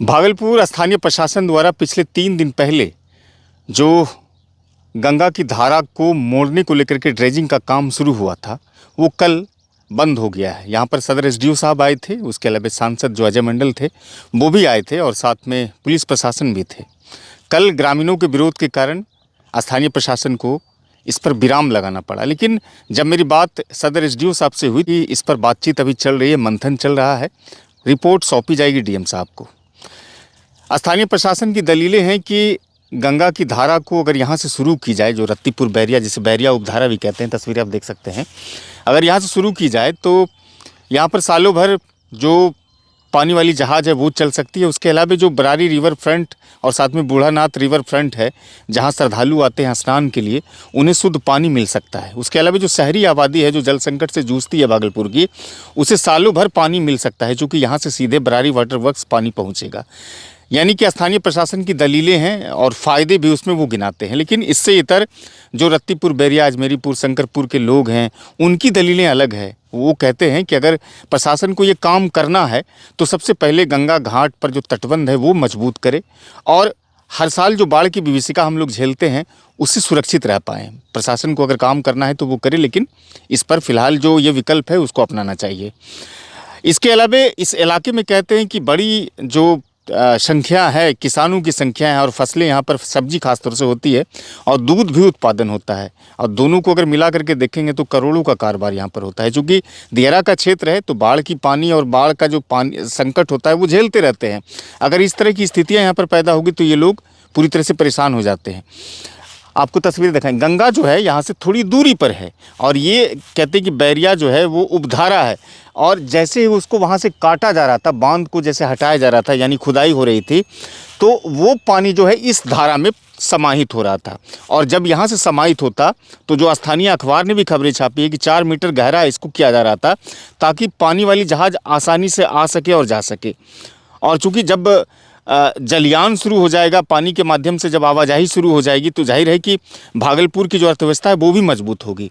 भागलपुर स्थानीय प्रशासन द्वारा पिछले 3 दिन पहले जो गंगा की धारा को मोड़ने को लेकर के ड्रेजिंग का काम शुरू हुआ था वो कल बंद हो गया है। यहाँ पर सदर एसडीओ साहब आए थे, उसके अलावा सांसद जो अजय मंडल थे वो भी आए थे और साथ में पुलिस प्रशासन भी थे। कल ग्रामीणों के विरोध के कारण स्थानीय प्रशासन को इस पर विराम लगाना पड़ा। लेकिन जब मेरी बात सदर एसडीओ साहब से हुई कि इस पर बातचीत अभी चल रही है, मंथन चल रहा है, रिपोर्ट सौंपी जाएगी डीएम साहब को। स्थानीय प्रशासन की दलीलें हैं कि गंगा की धारा को अगर यहाँ से शुरू की जाए, जो रत्तीपुर बैरिया, जिसे बैरिया उपधारा भी कहते हैं, तस्वीरें आप देख सकते हैं, अगर यहाँ से शुरू की जाए तो यहाँ पर सालों भर जो पानी वाली जहाज़ है वो चल सकती है। उसके अलावा जो बरारी रिवर फ्रंट और साथ में बूढ़ानाथ रिवर फ्रंट है, जहाँ श्रद्धालु आते हैं स्नान के लिए, उन्हें शुद्ध पानी मिल सकता है। उसके अलावा जो शहरी आबादी है जो जल संकट से जूझती है भागलपुर की, उसे सालों भर पानी मिल सकता है, क्योंकि यहाँ से सीधे बरारी वाटर वर्क्स पानी पहुँचेगा। यानी कि स्थानीय प्रशासन की दलीलें हैं और फ़ायदे भी उसमें वो गिनाते हैं। लेकिन इससे इतर जो रत्तीपुर, बैरिया, अजमेरीपुर, शंकरपुर के लोग हैं, उनकी दलीलें अलग है। वो कहते हैं कि अगर प्रशासन को ये काम करना है तो सबसे पहले गंगा घाट पर जो तटबंध है वो मजबूत करे और हर साल जो बाढ़ की विभीषिका हम लोग झेलते हैं उससे सुरक्षित रह पाएँ। प्रशासन को अगर काम करना है तो वो करे, लेकिन इस पर फ़िलहाल जो ये विकल्प है उसको अपनाना चाहिए। इसके अलावा इस इलाके में कहते हैं कि बड़ी जो संख्या है, किसानों की संख्या है और फसलें यहाँ पर सब्जी खासतौर से होती है और दूध भी उत्पादन होता है, और दोनों को अगर मिला करके देखेंगे तो करोड़ों का कारोबार यहाँ पर होता है। चूँकि दियारा का क्षेत्र है तो बाढ़ की पानी और बाढ़ का जो पानी संकट होता है वो झेलते रहते हैं। अगर इस तरह की स्थितियाँ यहाँ पर पैदा होगी तो ये लोग पूरी तरह से परेशान हो जाते हैं। आपको तस्वीर दिखाएं, गंगा जो है यहाँ से थोड़ी दूरी पर है और ये कहते हैं कि बैरिया जो है वो उपधारा है, और जैसे ही उसको वहाँ से काटा जा रहा था, बांध को जैसे हटाया जा रहा था, यानी खुदाई हो रही थी, तो वो पानी जो है इस धारा में समाहित हो रहा था। और जब यहाँ से समाहित होता तो जो स्थानीय अखबार ने भी खबरें छापी है कि 4 मीटर गहरा इसको किया जा रहा था ताकि पानी वाली जहाज़ आसानी से आ सके और जा सके। और चूँकि जब जलयान शुरू हो जाएगा, पानी के माध्यम से जब आवाजाही शुरू हो जाएगी, तो जाहिर है कि भागलपुर की जो अर्थव्यवस्था है वो भी मजबूत होगी।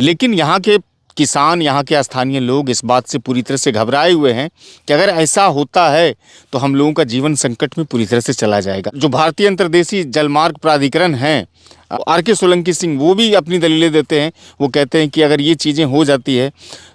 लेकिन यहाँ के किसान, यहाँ के स्थानीय लोग इस बात से पूरी तरह से घबराए हुए हैं कि अगर ऐसा होता है तो हम लोगों का जीवन संकट में पूरी तरह से चला जाएगा। जो भारतीय अंतर्देशीय जलमार्ग प्राधिकरण हैं, आर.के. सोलंकी सिंह, वो भी अपनी दलीलें देते हैं। वो कहते हैं कि अगर ये चीज़ें हो जाती है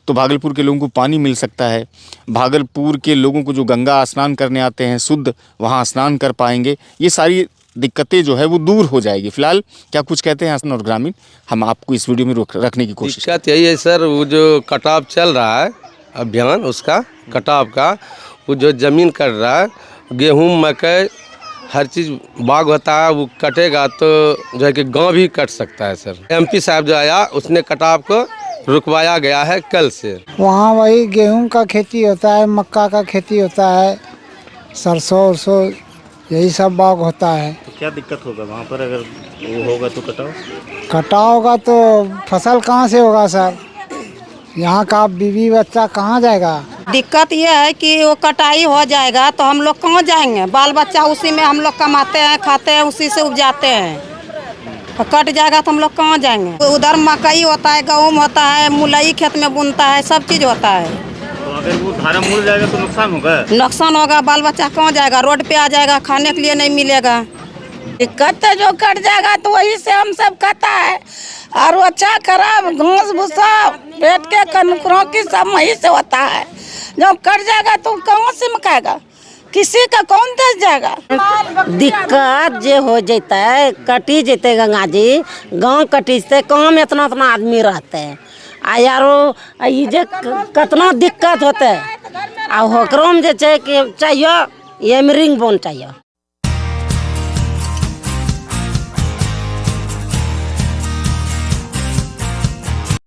तो भागलपुर के लोगों को पानी मिल सकता है, भागलपुर के लोगों को जो गंगा स्नान करने आते हैं शुद्ध वहाँ स्नान कर पाएंगे, ये सारी दिक्कतें जो है वो दूर हो जाएगी। फिलहाल क्या कुछ कहते हैं और ग्रामीण, हम आपको इस वीडियो में रखने की कोशिश। दिक्कत यही है सर, वो जो कटाव चल रहा है अभियान, उसका कटाव का वो जो ज़मीन कट रहा है, गेहूँ, मकई, हर चीज़ बाग होता है, वो कटेगा तो जो है कि गांव भी कट सकता है सर। एमपी साहब जो आया उसने कटाव को रुकवाया गया है कल से। वहाँ वही गेहूं का खेती होता है, मक्का का खेती होता है, सरसों उरसों यही सब बाग होता है। तो क्या दिक्कत होगा वहाँ पर अगर वो होगा तो कटाव होगा तो फसल कहाँ से होगा सर? यहाँ का बीवी बच्चा कहाँ जाएगा? दिक्कत यह है कि वो कटाई हो जाएगा तो हम लोग कहाँ जाएंगे? बाल बच्चा उसी में हम लोग कमाते हैं, खाते हैं, उसी से उपजाते हैं। तो कट जाएगा तो हम लोग कहाँ जाएंगे? उधर मकई होता है, गेहूँ होता है, मुलई खेत में बुनता है, सब चीज़ होता है। तो अगर वो धारा मुड़ जाएगा तो नुकसान होगा? नुकसान होगा, बाल बच्चा कहाँ जाएगा? रोड पे आ जाएगा, खाने के लिए नहीं मिलेगा। दिक्कत जो कट जाएगा तो वही से हम सब खाता है, और अच्छा खराब घास भूसा पेट के कनकुरों की सब वही से होता है। जब कट जाएगा तो कहाँ से मकाएगा? किसी का कौन दस जाएगा? दिक्कत जे हो जाता है, कटी जते गंगा जी, गाँव कटी से कहाँ में इतना आदमी रहते हैं आ यारो, ये जे कितना दिक्कत होते है। आ होकरों में जे कि चाहिए ये में रिंग बोन चाहिए।